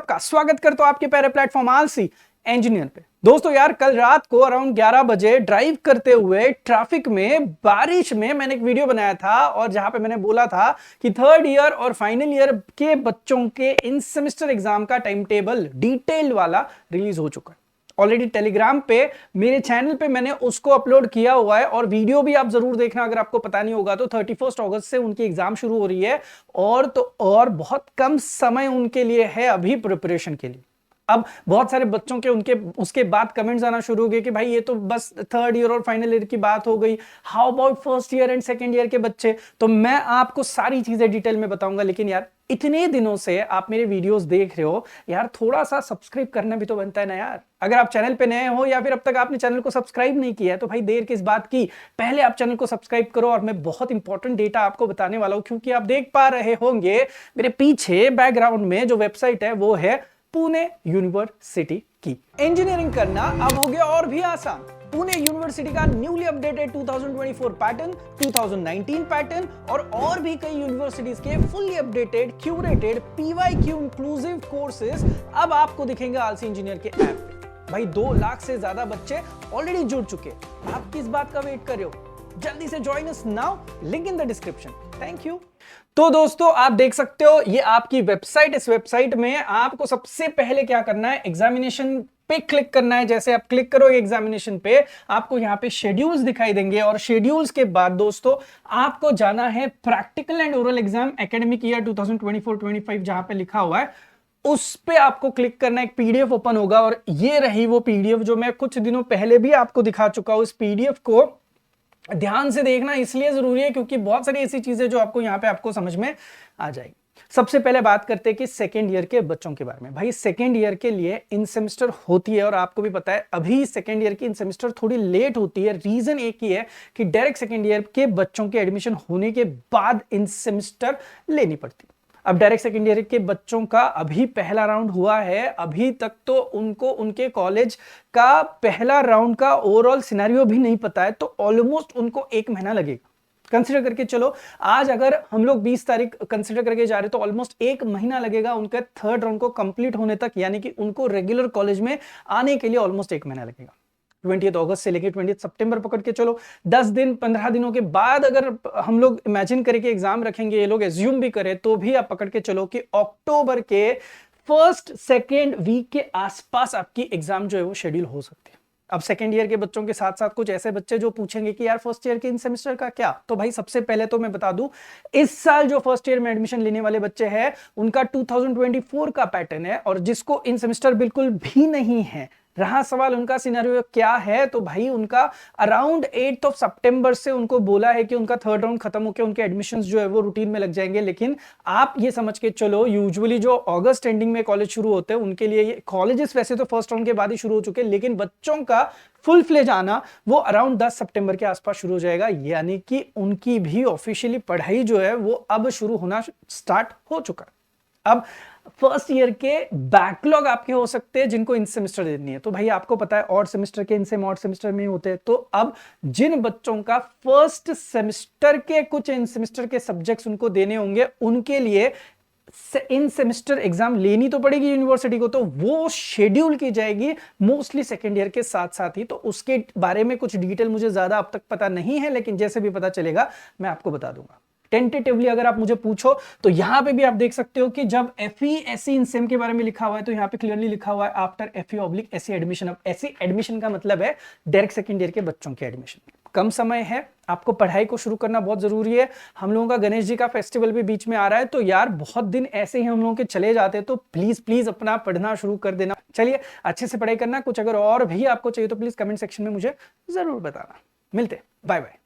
सबका स्वागत करता हूं आपके प्यारे प्लेटफॉर्म आलसी इंजीनियर पे। दोस्तों यार, कल रात को अराउंड 11 बजे ड्राइव करते हुए ट्रैफिक में बारिश में मैंने एक वीडियो बनाया था और जहां पे मैंने बोला था कि थर्ड ईयर और फाइनल ईयर के बच्चों के इन सेमेस्टर एग्जाम का टाइम टेबल डिटेल वाला रिलीज हो चुका है। ऑलरेडी टेलीग्राम पे मेरे चैनल पे मैंने उसको अपलोड किया हुआ है और वीडियो भी आप जरूर देखना अगर आपको पता नहीं होगा तो। 31 अगस्त से उनकी एग्जाम शुरू हो रही है और बहुत कम समय उनके लिए है अभी प्रिपरेशन के लिए। अब बहुत सारे बच्चों के उनके उसके बाद कमेंट्स आना शुरू हो गए कि भाई ये तो बस थर्ड ईयर और फाइनल ईयर की बात हो गई, how about first year and second year के बच्चे। तो मैं आपको सारी चीजें डिटेल में बताऊंगा, लेकिन यार इतने दिनों से आप मेरे वीडियोस देख रहे हो यार, थोड़ा सा सब्सक्राइब करना भी तो बनता है ना यार। अगर आप चैनल पे नए हो या फिर अब तक आपने चैनल को सब्सक्राइब नहीं किया है तो भाई देर किस बात की, पहले आप चैनल को सब्सक्राइब करो। और मैं बहुत इंपॉर्टेंट डेटा आपको बताने वाला हूं, क्योंकि आप देख पा रहे होंगे मेरे पीछे बैकग्राउंड में जो वेबसाइट है वो है पुणे यूनिवर्सिटी की। इंजीनियरिंग करना अब हो गया और भी आसान। पुणे यूनिवर्सिटी का न्यूली अपडेटेड 2024 पैटर्न, 2019 पैटर्न और भी कई यूनिवर्सिटीज के fully updated curated PYQ inclusive courses अब आपको दिखेंगे आलसी इंजीनियर के ऐप पे। भाई 2 लाख से ज्यादा बच्चे ऑलरेडी जुड़ चुके, आप किस बात का वेट कर रहे हो? जल्दी से join us now, link in the description. Thank you. तो दोस्तों आप देख सकते हो ये आपकी वेबसाइट। इस वेबसाइट में आपको सबसे पहले क्या करना है, एग्जामिनेशन पे क्लिक करना है। जैसे आप क्लिक करोगे एग्जामिनेशन पे, आपको यहाँ पे शेड्यूल्स दिखाई देंगे और शेड्यूल्स के बाद दोस्तों आपको जाना है practical and oral exam academic year 2024-25 जहां पे लिखा हुआ है उस पे आपको क्लिक करना। एक पीडीएफ ओपन होगा और ये रही वो पीडीएफ जो मैं कुछ दिनों पहले भी आपको दिखा चुका हूं। इस पीडीएफ को ध्यान से देखना इसलिए जरूरी है क्योंकि बहुत सारी ऐसी चीजें जो आपको यहां पे आपको समझ में आ जाएगी। सबसे पहले बात करते हैं कि सेकेंड ईयर के बच्चों के बारे में। भाई सेकेंड ईयर के लिए इन सेमेस्टर होती है और आपको भी पता है अभी सेकेंड ईयर की इन सेमेस्टर थोड़ी लेट होती है। रीजन एक ही है कि डायरेक्ट सेकेंड ईयर के बच्चों के एडमिशन होने के बाद इन सेमेस्टर लेनी पड़ती है। अब डायरेक्ट सेकेंड ईयर के बच्चों का अभी पहला राउंड हुआ है, अभी तक तो उनको उनके कॉलेज का पहला राउंड का ओवरऑल सिनेरियो भी नहीं पता है, तो ऑलमोस्ट उनको 1 महीना लगेगा। कंसिडर करके चलो, आज अगर हम लोग 20 तारीख कंसिडर करके जा रहे तो ऑलमोस्ट 1 महीना लगेगा उनका थर्ड राउंड को कंप्लीट होने तक, यानी कि उनको रेगुलर कॉलेज में आने के लिए ऑलमोस्ट 1 महीना लगेगा। 20 अगस्त से लेकर 20 सितंबर पकड़ के चलो, 10 दिन 15 दिनों के बाद अगर हम लोग इमेजिन करके एग्जाम रखेंगे, ये लोग एज्यूम भी करें तो भी आप पकड़ के चलो कि अक्टूबर के फर्स्ट सेकेंड वीक के आसपास आपकी एग्जाम जो है वो शेड्यूल हो सकती है। अब सेकेंड ईयर के बच्चों के साथ साथ कुछ ऐसे बच्चे जो पूछेंगे कि यार फर्स्ट ईयर के इन सेमेस्टर का क्या, तो भाई सबसे पहले तो मैं बता दूं, इस साल जो फर्स्ट ईयर में एडमिशन लेने वाले बच्चे हैं उनका 2024 का पैटर्न है और जिसको इन सेमेस्टर बिल्कुल भी नहीं है। रहा सवाल उनका सिनेरियो क्या है, तो भाई उनका अराउंड 8 सितंबर से उनको बोला है कि उनका थर्ड राउंड खत्म होकर उनके एडमिशंस जो है वो रूटीन में लग जाएंगे। लेकिन आप ये समझ के चलो, यूजुअली जो अगस्त एंडिंग में कॉलेज शुरू होते हैं उनके लिए ये कॉलेजेस वैसे तो फर्स्ट राउंड के बाद ही शुरू हो चुके हैं, लेकिन बच्चों का फुल फ्लेज आना वो अराउंड 10 सितंबर के आसपास शुरू हो जाएगा, यानी कि उनकी भी ऑफिशियली पढ़ाई जो है वो अब शुरू होना स्टार्ट हो चुका है। अब फर्स्ट ईयर के बैकलॉग आपके हो सकते हैं जिनको इन सेमेस्टर देनी है, तो भाई आपको पता है ऑड सेमेस्टर के इन ऑड सेमेस्टर में होते हैं। तो अब जिन बच्चों का फर्स्ट सेमेस्टर के कुछ इन सेमेस्टर के सब्जेक्ट्स उनको देने होंगे, उनके लिए इन सेमेस्टर एग्जाम लेनी तो पड़ेगी यूनिवर्सिटी को, तो वो शेड्यूल की जाएगी मोस्टली सेकेंड ईयर के साथ साथ ही। तो उसके बारे में कुछ डिटेल मुझे ज्यादा अब तक पता नहीं है, लेकिन जैसे भी पता चलेगा मैं आपको बता दूंगा। टेंटेटिवली अगर आप मुझे पूछो तो यहां पे भी आप देख सकते हो कि जब एफई एससी इन सेम के बारे में लिखा हुआ है तो यहां पे क्लियरली लिखा हुआ है आफ्टर एफई/एससी एडमिशन। अब एससी एडमिशन का मतलब है डायरेक्ट सेकेंड ईयर के बच्चों के एडमिशन। कम समय है, आपको पढ़ाई को शुरू करना बहुत जरूरी है। हम लोगों का गणेश जी का फेस्टिवल भी बीच में आ रहा है, तो यार बहुत दिन ऐसे ही हम लोगों के चले जाते हैं, तो प्लीज प्लीज अपना पढ़ना शुरू कर देना। चलिए अच्छे से पढ़ाई करना। कुछ अगर और भी आपको चाहिए तो प्लीज कमेंट सेक्शन में मुझे जरूर बताना। मिलते, बाय बाय।